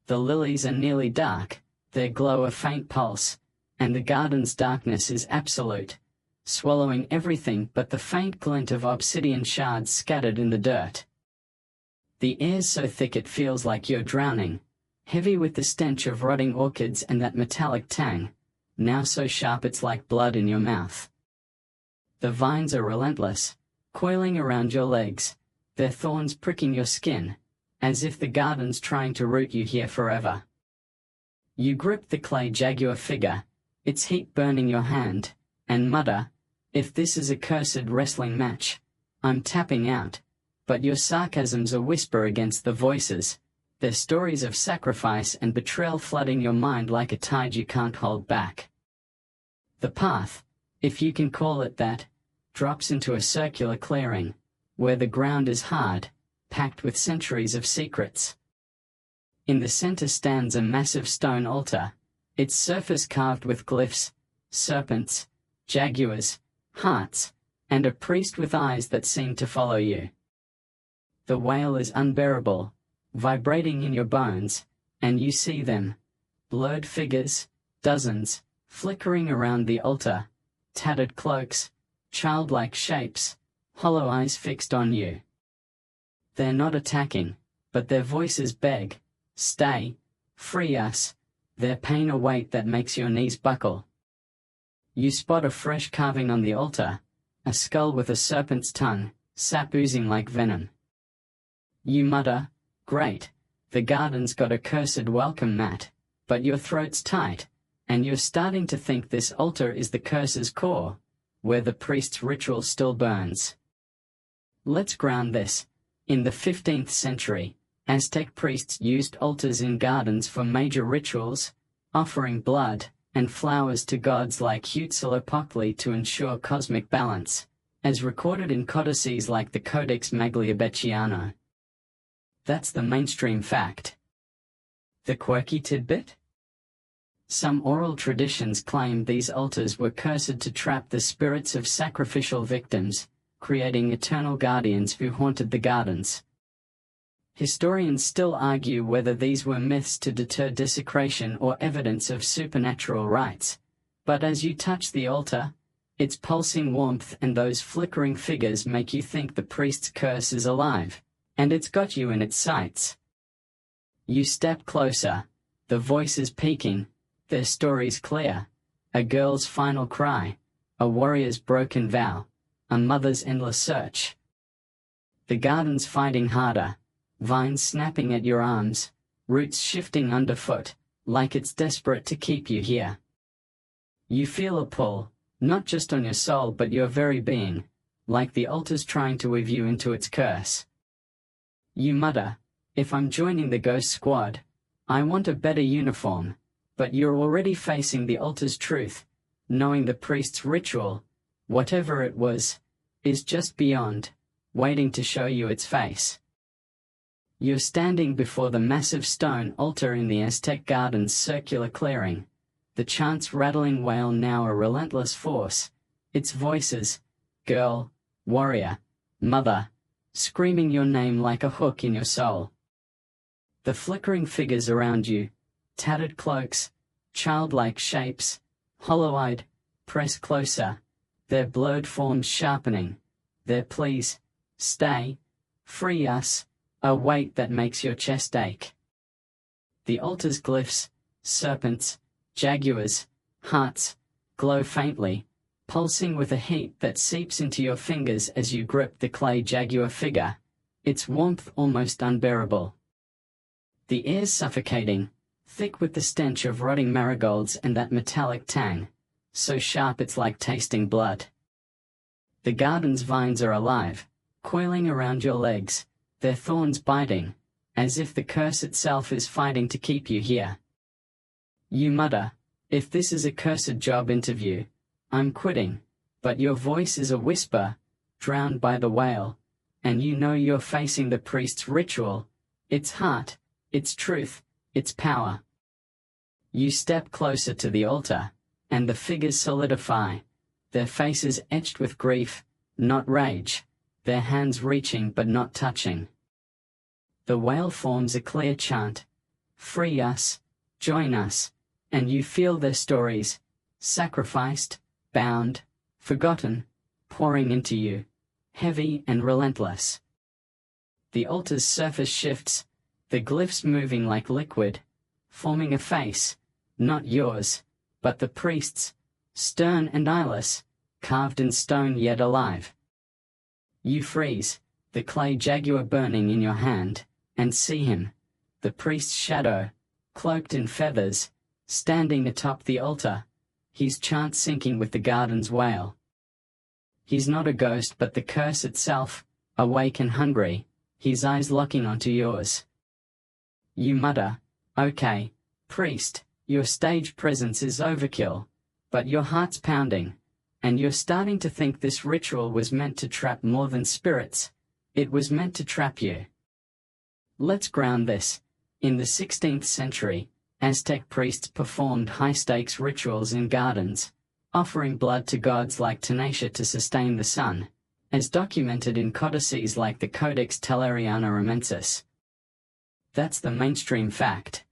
The lilies are nearly dark, their glow a faint pulse, and the garden's darkness is absolute, swallowing everything but the faint glint of obsidian shards scattered in the dirt. The air's so thick it feels like you're drowning, heavy with the stench of rotting orchids and that metallic tang, now so sharp it's like blood in your mouth. The vines are relentless, coiling around your legs, their thorns pricking your skin, as if the garden's trying to root you here forever. You grip the clay jaguar figure, its heat burning your hand, and mutter, "If this is a cursed wrestling match, I'm tapping out," but your sarcasm's a whisper against the voices, their stories of sacrifice and betrayal flooding your mind like a tide you can't hold back. The path, if you can call it that, drops into a circular clearing, where the ground is hard, packed with centuries of secrets. In the center stands a massive stone altar, its surface carved with glyphs, serpents, jaguars, hearts, and a priest with eyes that seem to follow you. The wail is unbearable, vibrating in your bones, and you see them, blurred figures, dozens, flickering around the altar, tattered cloaks, childlike shapes, hollow eyes fixed on you. They're not attacking, but their voices beg, "Stay, free us," their pain a weight that makes your knees buckle. You spot a fresh carving on the altar, a skull with a serpent's tongue, sap oozing like venom. You mutter, "Great, the garden's got a cursed welcome mat," but your throat's tight, and you're starting to think this altar is the curse's core, where the priest's ritual still burns. Let's ground this. In the 15th century, Aztec priests used altars in gardens for major rituals, offering blood and flowers to gods like Huitzilopochtli to ensure cosmic balance, as recorded in codices like the Codex Magliabechiano. That's the mainstream fact. The quirky tidbit? Some oral traditions claim these altars were cursed to trap the spirits of sacrificial victims, creating eternal guardians who haunted the gardens. Historians still argue whether these were myths to deter desecration or evidence of supernatural rites, but as you touch the altar, its pulsing warmth and those flickering figures make you think the priest's curse is alive, and it's got you in its sights. You step closer, the voices peaking, their stories clear, a girl's final cry, a warrior's broken vow, a mother's endless search. The garden's fighting harder, vines snapping at your arms, roots shifting underfoot, like it's desperate to keep you here. You feel a pull, not just on your soul but your very being, like the altar's trying to weave you into its curse. You mutter, "If I'm joining the ghost squad, I want a better uniform," but you're already facing the altar's truth, knowing the priest's ritual, whatever it was, is just beyond, waiting to show you its face. You're standing before the massive stone altar in the Aztec garden's circular clearing, the chant's rattling wail now a relentless force, its voices, girl, warrior, mother, screaming your name like a hook in your soul. The flickering figures around you, tattered cloaks, childlike shapes, hollow-eyed, press closer, their blurred forms sharpening, their pleas, "Stay, free us," a weight that makes your chest ache. The altar's glyphs, serpents, jaguars, hearts, glow faintly, pulsing with a heat that seeps into your fingers as you grip the clay jaguar figure, its warmth almost unbearable. The air's suffocating, thick with the stench of rotting marigolds and that metallic tang, so sharp it's like tasting blood. The garden's vines are alive, coiling around your legs, their thorns biting, as if the curse itself is fighting to keep you here. You mutter, "If this is a cursed job interview, I'm quitting," but your voice is a whisper, drowned by the wail, and you know you're facing the priest's ritual, its heart, its truth, its power. You step closer to the altar, and the figures solidify, their faces etched with grief, not rage, their hands reaching but not touching. The wail forms a clear chant, "Free us, join us," and you feel their stories, sacrificed, bound, forgotten, pouring into you, heavy and relentless. The altar's surface shifts, the glyphs moving like liquid, forming a face, not yours, but the priest's, stern and eyeless, carved in stone yet alive. You freeze, the clay jaguar burning in your hand, and see him, the priest's shadow, cloaked in feathers, standing atop the altar, his chant sinking with the garden's wail. He's not a ghost but the curse itself, awake and hungry, his eyes locking onto yours. You mutter, "Okay, priest, your stage presence is overkill," but your heart's pounding, and you're starting to think this ritual was meant to trap more than spirits, it was meant to trap you. Let's ground this. In the 16th century, Aztec priests performed high-stakes rituals in gardens, offering blood to gods like Tenacia to sustain the sun, as documented in codices like the Codex Telleriano-Ramensis. That's the mainstream fact.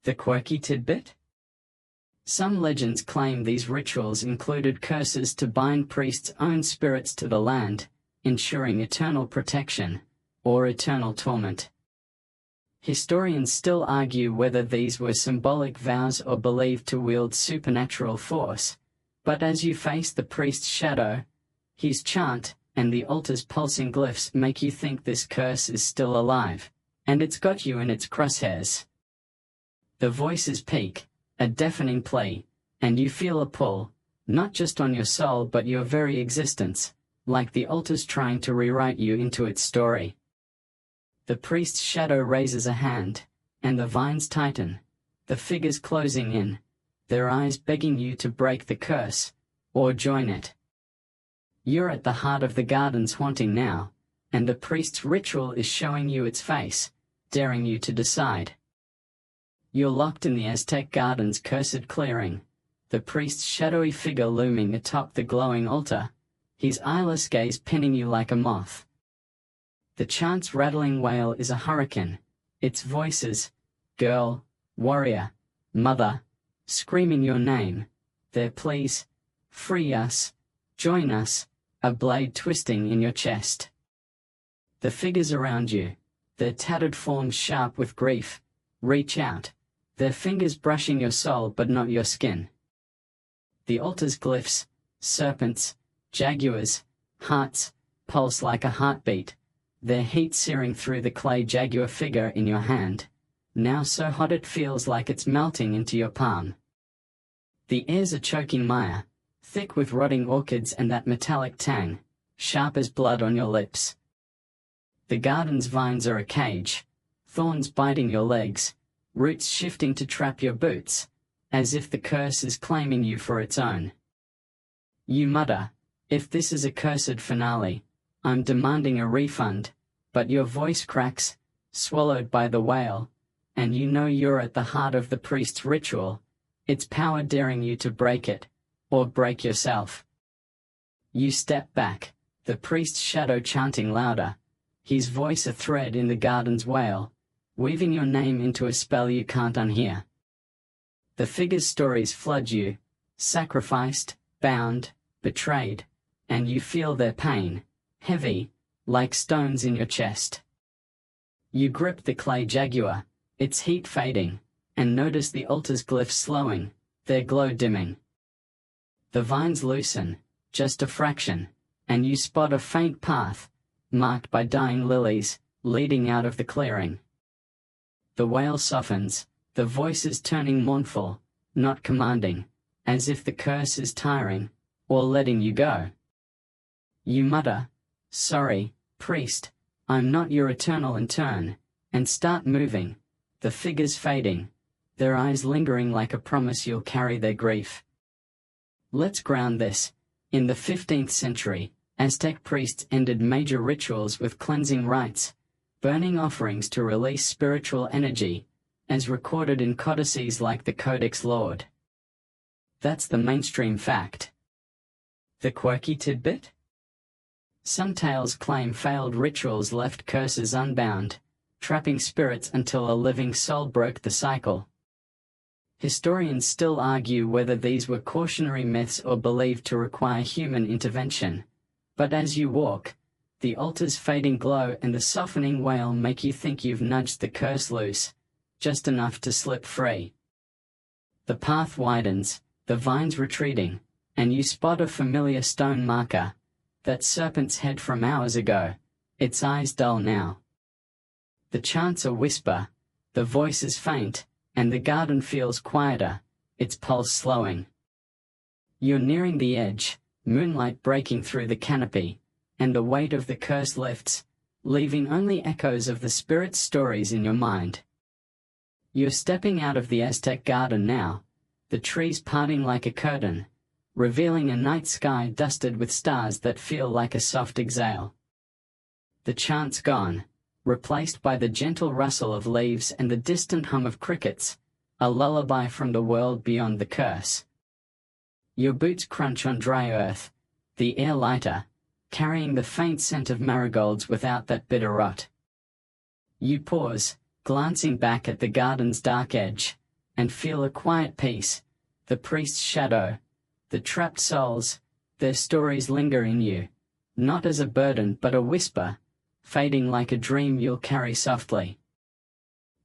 The quirky tidbit? Some legends claim these rituals included curses to bind priests' own spirits to the land, ensuring eternal protection, or eternal torment. Historians still argue whether these were symbolic vows or believed to wield supernatural force, but as you face the priest's shadow, his chant, and the altar's pulsing glyphs make you think this curse is still alive, and it's got you in its crosshairs. The voices peak, a deafening plea, and you feel a pull, not just on your soul but your very existence, like the altar's trying to rewrite you into its story. The priest's shadow raises a hand, and the vines tighten, the figures closing in, their eyes begging you to break the curse, or join it. You're at the heart of the garden's haunting now, and the priest's ritual is showing you its face, daring you to decide. You're locked in the Aztec garden's cursed clearing, the priest's shadowy figure looming atop the glowing altar, his eyeless gaze pinning you like a moth. The chant's rattling wail is a hurricane, its voices, girl, warrior, mother, screaming your name, their pleas, "Free us, join us," a blade twisting in your chest. The figures around you, their tattered forms sharp with grief, reach out, their fingers brushing your soul but not your skin. The altar's glyphs, serpents, jaguars, hearts, pulse like a heartbeat, their heat searing through the clay jaguar figure in your hand, now so hot it feels like it's melting into your palm. The air's a choking mire, thick with rotting orchids and that metallic tang, sharp as blood on your lips. The garden's vines are a cage, thorns biting your legs, roots shifting to trap your boots, as if the curse is claiming you for its own. You mutter, "If this is a cursed finale, I'm demanding a refund," but your voice cracks, swallowed by the wail, and you know you're at the heart of the priest's ritual, its power daring you to break it, or break yourself. You step back, the priest's shadow chanting louder, his voice a thread in the garden's wail, weaving your name into a spell you can't unhear. The figure's stories flood you, sacrificed, bound, betrayed, and you feel their pain, heavy, like stones in your chest. You grip the clay jaguar, its heat fading, and notice the altar's glyphs slowing, their glow dimming. The vines loosen, just a fraction, and you spot a faint path, marked by dying lilies, leading out of the clearing. The wail softens, the voices turning mournful, not commanding, as if the curse is tiring, or letting you go. You mutter, "Sorry, priest, I'm not your eternal intern," and start moving, the figures fading, their eyes lingering like a promise you'll carry their grief. Let's ground this. In the 15th century, Aztec priests ended major rituals with cleansing rites, burning offerings to release spiritual energy, as recorded in codices like the Codex Lord. That's the mainstream fact. The quirky tidbit? Some tales claim failed rituals left curses unbound, trapping spirits until a living soul broke the cycle. Historians still argue whether these were cautionary myths or believed to require human intervention. But as you walk, the altar's fading glow and the softening wail make you think you've nudged the curse loose, just enough to slip free. The path widens, the vines retreating, and you spot a familiar stone marker, that serpent's head from hours ago, its eyes dull now. The chants a whisper, the voice is faint, and the garden feels quieter, its pulse slowing. You're nearing the edge, moonlight breaking through the canopy, and the weight of the curse lifts, leaving only echoes of the spirit's stories in your mind. You're stepping out of the Aztec garden now, the trees parting like a curtain, revealing a night sky dusted with stars that feel like a soft exhale. The chant's gone, replaced by the gentle rustle of leaves and the distant hum of crickets, a lullaby from the world beyond the curse. Your boots crunch on dry earth, the air lighter, carrying the faint scent of marigolds without that bitter rot. You pause, glancing back at the garden's dark edge, and feel a quiet peace, the priest's shadow, the trapped souls, their stories linger in you, not as a burden but a whisper, fading like a dream you'll carry softly.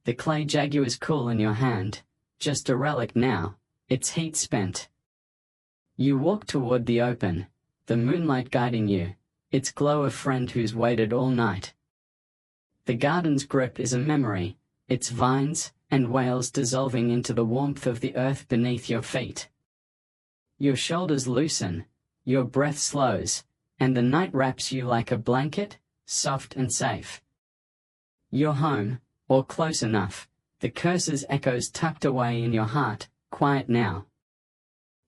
The clay jaguar's cool in your hand, just a relic now, its heat spent. You walk toward the open, the moonlight guiding you, its glow a friend who's waited all night. The garden's grip is a memory, its vines and wails dissolving into the warmth of the earth beneath your feet. Your shoulders loosen, your breath slows, and the night wraps you like a blanket, soft and safe. You're home, or close enough, the curse's echoes tucked away in your heart, quiet now.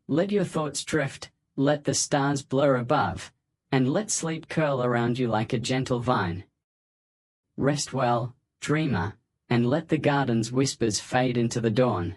Let your thoughts drift, let the stars blur above, and let sleep curl around you like a gentle vine. Rest well, dreamer, and let the garden's whispers fade into the dawn.